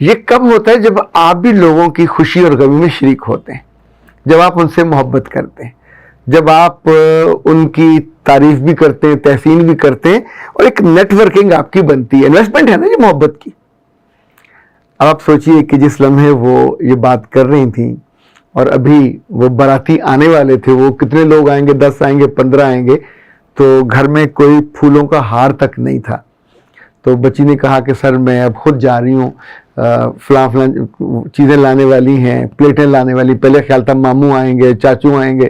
یہ کب ہوتا ہے؟ جب آپ بھی لوگوں کی خوشی اور غمی میں شریک ہوتے ہیں، جب آپ ان سے محبت کرتے ہیں، جب آپ ان کی تعریف بھی کرتے ہیں، تحسین بھی کرتے ہیں، اور ایک نیٹ ورکنگ آپ کی بنتی ہے، انویسٹمنٹ ہے نا یہ محبت کی۔ اب آپ سوچئے کہ جس لمحے وہ یہ بات کر رہی تھیں اور ابھی وہ باراتی آنے والے تھے، وہ کتنے لوگ آئیں گے؟ 10 آئیں گے، 15 آئیں گے، تو گھر میں کوئی پھولوں کا ہار تک نہیں تھا۔ تو بچی نے کہا کہ سر میں اب خود جا رہی ہوں، فلاں چیزیں لانے والی ہیں، پلیٹیں لانے والی، پہلے خیال تھا ماموں آئیں گے، چاچو آئیں گے،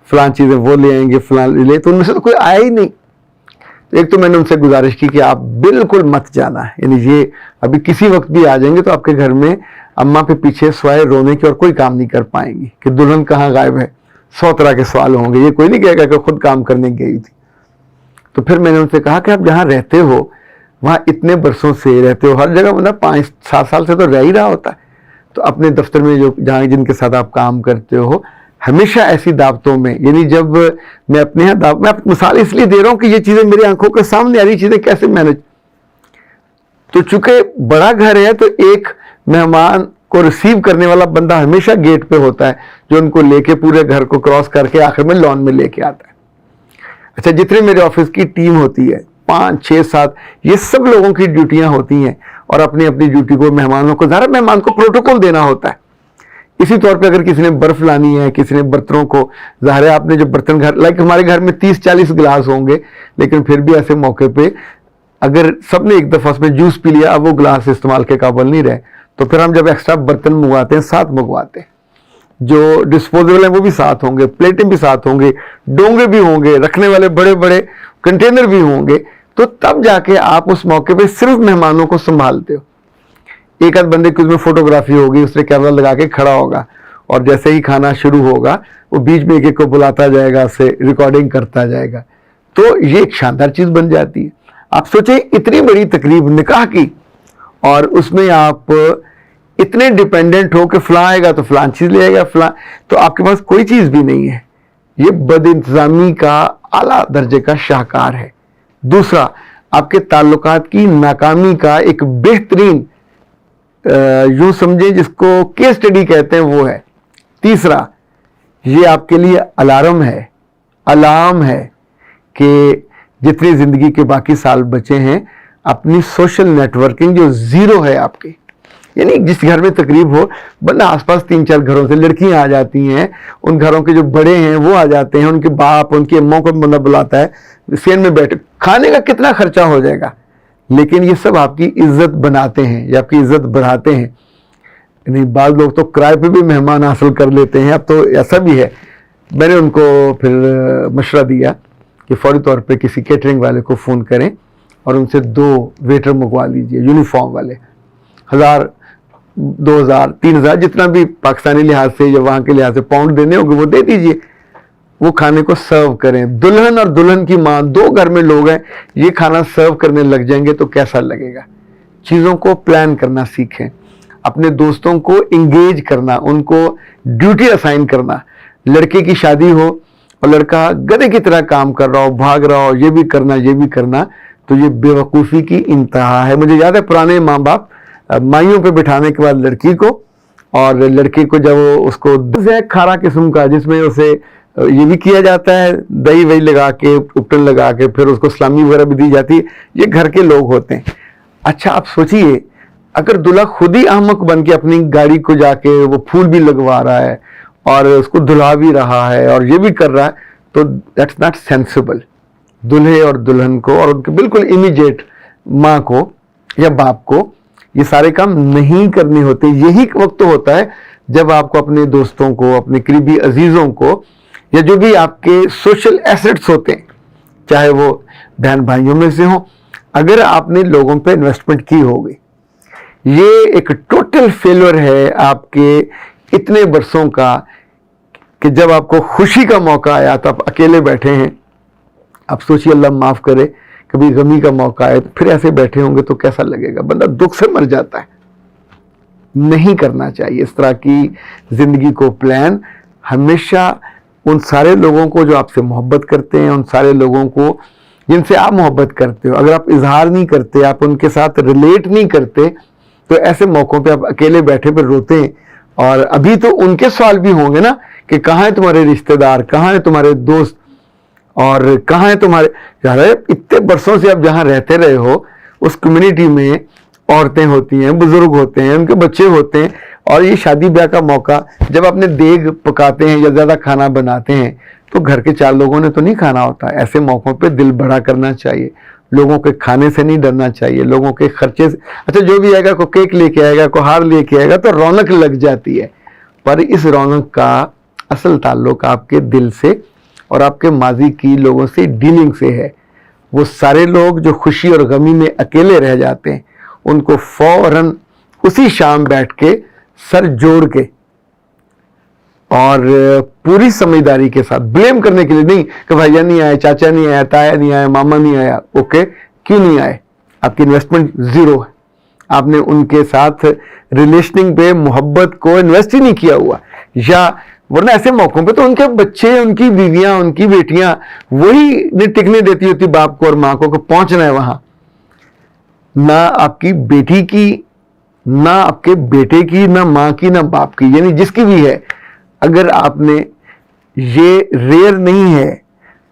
فلاں چیزیں وہ لے آئیں گے، فلاں لے، تو ان میں سے تو کوئی آیا ہی نہیں۔ ایک تو میں نے ان سے گزارش کی کہ آپ بالکل مت جانا، یعنی یہ ابھی کسی وقت بھی آ جائیں گے تو آپ کے گھر میں اماں پہ پیچھے سوائے رونے کے اور کوئی کام نہیں کر پائیں گی کہ دلہن کہاں غائب ہے، 100 طرح کے سوال ہوں گے، یہ کوئی نہیں کہے گا کہ خود کام کرنے گئی تھی۔ تو پھر میں نے ان سے کہا کہ آپ جہاں رہتے ہو وہاں اتنے برسوں سے رہتے ہو، ہر جگہ مطلب 5-7 سال سے تو رہ ہی رہا ہوتا ہے، تو اپنے دفتر میں جہاں جن کے ساتھ آپ کام کرتے ہو ہمیشہ ایسی دعوتوں میں، یعنی جب میں اپنے یہاں میں آپ مثال اس لیے دے رہا ہوں کہ یہ چیزیں میری آنکھوں کے سامنے آ رہی چیزیں کیسے مینج، تو چونکہ بڑا گھر ہے تو ایک مہمان کو ریسیو کرنے والا بندہ ہمیشہ گیٹ پہ ہوتا ہے جو ان کو لے کے پورے گھر کو کراس کر کے آخر میں لان میں لے کے آتا ہے۔ اچھا، جتنے میرے آفس کی ٹیم ہوتی ہے 5 6 7 یہ سب لوگوں کی ڈیوٹیاں ہوتی ہیں اور اپنی اپنی ڈیوٹی کو مہمانوں کو، ظاہر مہمان کو پروٹوکول دینا ہوتا ہے۔ اسی طور پہ اگر کسی نے برف لانی ہے، کسی نے برتنوں کو، ظاہر ہے آپ نے جو برتن گھر ہمارے گھر میں 30-40 گلاس ہوں گے، لیکن پھر بھی ایسے موقع پہ اگر سب نے ایک دفعہ اس میں جوس پی لیا اب وہ گلاس استعمال کے قابل نہیں رہے، تو پھر ہم جب ایکسٹرا برتن منگواتے ہیں 7 منگواتے ہیں، جو ڈسپوزیبل ہیں وہ بھی 7 ہوں گے، پلیٹیں بھی 7 ہوں گے، ڈونگے بھی ہوں گے، رکھنے والے بڑے بڑے کنٹینر بھی ہوں گے، تو تب جا کے آپ اس موقع پہ صرف مہمانوں کو سنبھالتے ہو۔ ایک آدھ بندے کی اس میں فوٹوگرافی ہوگی، اس نے کیمرہ لگا کے کھڑا ہوگا اور جیسے ہی کھانا شروع ہوگا وہ بیچ میں ایک ایک کو بلاتا جائے گا، اسے ریکارڈنگ کرتا جائے گا، تو یہ ایک شاندار چیز بن جاتی ہے۔ آپ سوچیں اتنی بڑی تقریب نکاح کی اور اس میں آپ اتنے ڈیپینڈنٹ ہو کہ فلاں آئے گا تو فلاں چیز لے آئے گا، فلاں، تو آپ کے پاس کوئی چیز بھی نہیں ہے۔ یہ بد انتظامی کا اعلیٰ درجے کا شاہکار ہے۔ دوسرا، آپ کے تعلقات کی ناکامی کا ایک بہترین یوں سمجھیں جس کو کیس اسٹڈی کہتے ہیں وہ ہے۔ تیسرا، یہ آپ کے لیے الارم ہے، الارم ہے کہ جتنی زندگی کے باقی سال بچے ہیں اپنی سوشل نیٹ ورکنگ جو زیرو ہے آپ کی، یعنی جس گھر میں تقریب ہو بندہ آس پاس 3-4 گھروں سے لڑکیاں آ جاتی ہیں، ان گھروں کے جو بڑے ہیں وہ آ جاتے ہیں، ان کے باپ ان کی اماں کو بندہ بلاتا ہے، سین میں بیٹھے، کھانے کا کتنا خرچہ ہو جائے گا، لیکن یہ سب آپ کی عزت بناتے ہیں یا آپ کی عزت بڑھاتے ہیں۔ یعنی بعض لوگ تو کرائے پہ بھی مہمان حاصل کر لیتے ہیں، اب تو ایسا بھی ہے۔ میں نے ان کو پھر مشورہ دیا کہ فوری طور پہ کسی کیٹرنگ والے کو فون کریں اور ان سے 2 ویٹر منگوا لیجئے یونیفارم والے، 1000 2000 3000 جتنا بھی پاکستانی لحاظ سے یا وہاں کے لحاظ سے پاؤنڈ دینے ہوں گے وہ دے دیجئے، وہ کھانے کو سرو کریں۔ دلہن اور دلہن کی ماں 2 گھر میں لوگ ہیں، یہ کھانا سرو کرنے لگ جائیں گے تو کیسا لگے گا؟ چیزوں کو پلان کرنا سیکھیں، اپنے دوستوں کو انگیج کرنا، ان کو ڈیوٹی اسائن کرنا۔ لڑکے کی شادی ہو اور لڑکا گدھے کی طرح کام کر رہا ہو، بھاگ رہا ہو، یہ بھی کرنا یہ بھی کرنا، تو یہ بے وقوفی کی انتہا ہے۔ مجھے یاد ہے پرانے ماں باپ مائیوں پہ بٹھانے کے بعد لڑکی کو اور لڑکے کو جب اس کو کھارا قسم کا جس میں اسے یہ بھی کیا جاتا ہے دہی وہی لگا کے اپٹن لگا کے پھر اس کو سلامی وغیرہ بھی دی جاتی ہے، یہ گھر کے لوگ ہوتے ہیں۔ اچھا آپ سوچئے اگر دلہا خود ہی احمق بن کے اپنی گاڑی کو جا کے وہ پھول بھی لگوا رہا ہے اور اس کو دھلا بھی رہا ہے اور یہ بھی کر رہا ہے تو دیٹس ناٹ سینسیبل۔ دلہے اور دلہن کو اور ان کے بالکل امیجیٹ ماں کو یا باپ کو یہ سارے کام نہیں کرنے ہوتے۔ یہی وقت تو ہوتا ہے جب آپ کو اپنے دوستوں کو، اپنے قریبی عزیزوں کو یا جو بھی آپ کے سوشل ایسٹس ہوتے ہیں چاہے وہ بہن بھائیوں میں سے ہوں، اگر آپ نے لوگوں پہ انویسٹمنٹ کی ہوگی، یہ ایک ٹوٹل فیلور ہے آپ کے اتنے برسوں کا کہ جب آپ کو خوشی کا موقع آیا تو آپ اکیلے بیٹھے ہیں۔ آپ سوچیے اللہ معاف کرے کبھی غمی کا موقع آئے تو پھر ایسے بیٹھے ہوں گے تو کیسا لگے گا؟ بندہ دکھ سے مر جاتا ہے۔ نہیں کرنا چاہیے اس طرح کی زندگی کو پلان۔ ہمیشہ ان سارے لوگوں کو جو آپ سے محبت کرتے ہیں، ان سارے لوگوں کو جن سے آپ محبت کرتے ہو، اگر آپ اظہار نہیں کرتے، آپ ان کے ساتھ ریلیٹ نہیں کرتے تو ایسے موقعوں پہ آپ اکیلے بیٹھے پہ روتے ہیں. اور ابھی تو ان کے سوال بھی ہوں گے نا کہ کہاں ہیں تمہارے رشتہ دار, کہاں ہیں تمہارے دوست, اور کہاں ہیں تمہارے, یار اتنے برسوں سے آپ جہاں رہتے رہے ہو اس کمیونٹی میں عورتیں ہوتی ہیں, بزرگ ہوتے ہیں, ان کے بچے ہوتے ہیں, اور یہ شادی بیاہ کا موقع جب اپنے دیگ پکاتے ہیں یا زیادہ کھانا بناتے ہیں تو گھر کے 4 لوگوں نے تو نہیں کھانا ہوتا. ایسے موقعوں پہ دل بڑا کرنا چاہیے, لوگوں کے کھانے سے نہیں ڈرنا چاہیے, لوگوں کے خرچے سے. اچھا جو بھی آئے گا, کوئی کیک لے کے آئے گا, کوئی ہار لے کے آئے گا تو رونق لگ جاتی ہے, پر اس رونق کا اصل تعلق آپ کے دل سے اور آپ کے ماضی کی لوگوں سے ڈیلنگ سے ہے. وہ سارے لوگ جو خوشی اور غمی میں اکیلے رہ جاتے ہیں ان کو فوراً اسی شام بیٹھ کے سر جوڑ کے اور پوری سمجھداری کے ساتھ, بلیم کرنے کے لیے نہیں کہ بھائیا نہیں آئے, چاچا نہیں آیا, تایا نہیں آیا, ماما نہیں آیا, اوکے کیوں نہیں آئے, آپ کی انویسٹمنٹ زیرو ہے, آپ نے ان کے ساتھ ریلیشننگ پہ محبت کو انویسٹ ہی نہیں کیا ہوا. یا ورنہ ایسے موقعوں پہ تو ان کے بچے, ان کی بیویاں, ان کی بیٹیاں وہی نہیں ٹکنے دیتی ہوتی باپ کو اور ماں کو کہ پہنچنا ہے وہاں. نہ آپ کی بیٹی کی, نہ آپ کے بیٹے کی, نہ ماں کی, نہ باپ کی, یعنی جس کی بھی ہے, اگر آپ نے, یہ ریئر نہیں ہے,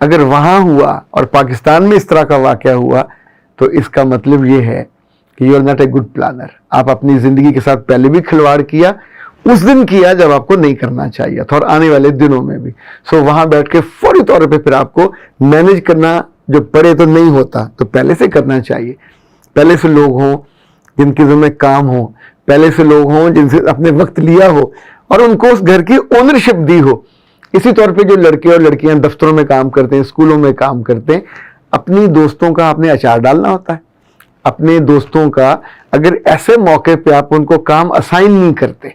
اگر وہاں ہوا اور پاکستان میں اس طرح کا واقعہ ہوا تو اس کا مطلب یہ ہے کہ you are not a good planner. آپ اپنی زندگی کے ساتھ پہلے بھی کھلواڑ کیا, اس دن کیا جب آپ کو نہیں کرنا چاہیے تھا, اور آنے والے دنوں میں بھی. سو وہاں بیٹھ کے فوری طور پہ پھر آپ کو مینج کرنا جو پڑے تو نہیں ہوتا, تو پہلے سے کرنا چاہیے. پہلے سے لوگ ہوں جن کے ذمہ کام ہو, پہلے سے لوگ ہوں جن سے اپنے وقت لیا ہو اور ان کو اس گھر کی اونرشپ دی ہو. اسی طور پہ جو لڑکے اور لڑکیاں دفتروں میں کام کرتے ہیں, اسکولوں میں کام کرتے ہیں, اپنی دوستوں کا آپ نے اچار ڈالنا ہوتا ہے. اپنے دوستوں کا اگر ایسے موقع پہ آپ ان کو کام اسائن نہیں کرتے,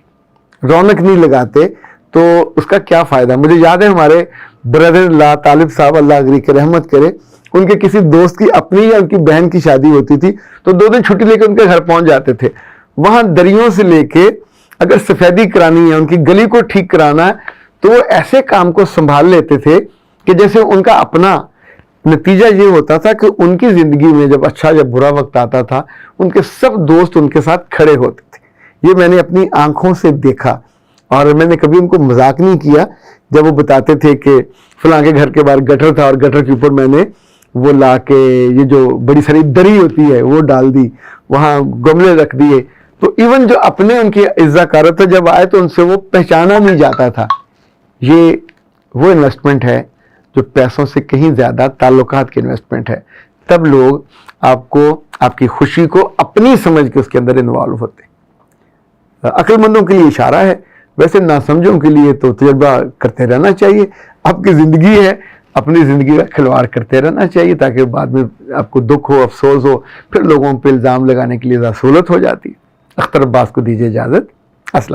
رونق نہیں لگاتے, تو اس کا کیا فائدہ. مجھے یاد ہے ہمارے بردر اللہ طالب صاحب, اللہ اگری کے رحمت کرے, ان کے کسی دوست کی اپنی یا ان کی بہن کی شادی ہوتی تھی تو 2 دن چھٹی لے کے ان کے گھر پہنچ جاتے تھے. وہاں دریوں سے لے کے اگر سفیدی کرانی ہے, ان کی گلی کو ٹھیک کرانا ہے, تو وہ ایسے کام کو سنبھال لیتے تھے کہ جیسے ان کا اپنا. نتیجہ یہ ہوتا تھا کہ ان کی زندگی میں جب اچھا جب برا وقت آتا تھا ان کے سب دوست ان کے ساتھ کھڑے ہوتے تھے. یہ میں نے اپنی آنکھوں سے دیکھا, اور میں نے کبھی ان کو مذاق نہیں کیا جب وہ بتاتے تھے کہ فلاں کے گھر کے باہر گٹر تھا اور گٹر کے اوپر میں نے وہ لا کے یہ جو بڑی ساری دری ہوتی ہے وہ ڈال دی, وہاں گملے رکھ دیے. تو ایون جو اپنے ان کی عزا کارت جب آئے تو ان سے وہ پہچانا نہیں جاتا تھا. یہ وہ انویسٹمنٹ ہے جو پیسوں سے کہیں زیادہ تعلقات کی انویسٹمنٹ ہے. تب لوگ آپ کو, آپ کی خوشی کو اپنی سمجھ کے اس کے اندر انوالو ہوتے. عقل مندوں کے لیے اشارہ ہے, ویسے ناسمجھوں کے لیے تو تجربہ کرتے رہنا چاہیے. آپ کی زندگی ہے, اپنی زندگی کا کھلواڑ کرتے رہنا چاہیے تاکہ بعد میں آپ کو دکھ ہو, افسوس ہو, پھر لوگوں پہ الزام لگانے کے لیے سہولت ہو جاتی. اختر عباس کو دیجیے اجازت. السلام.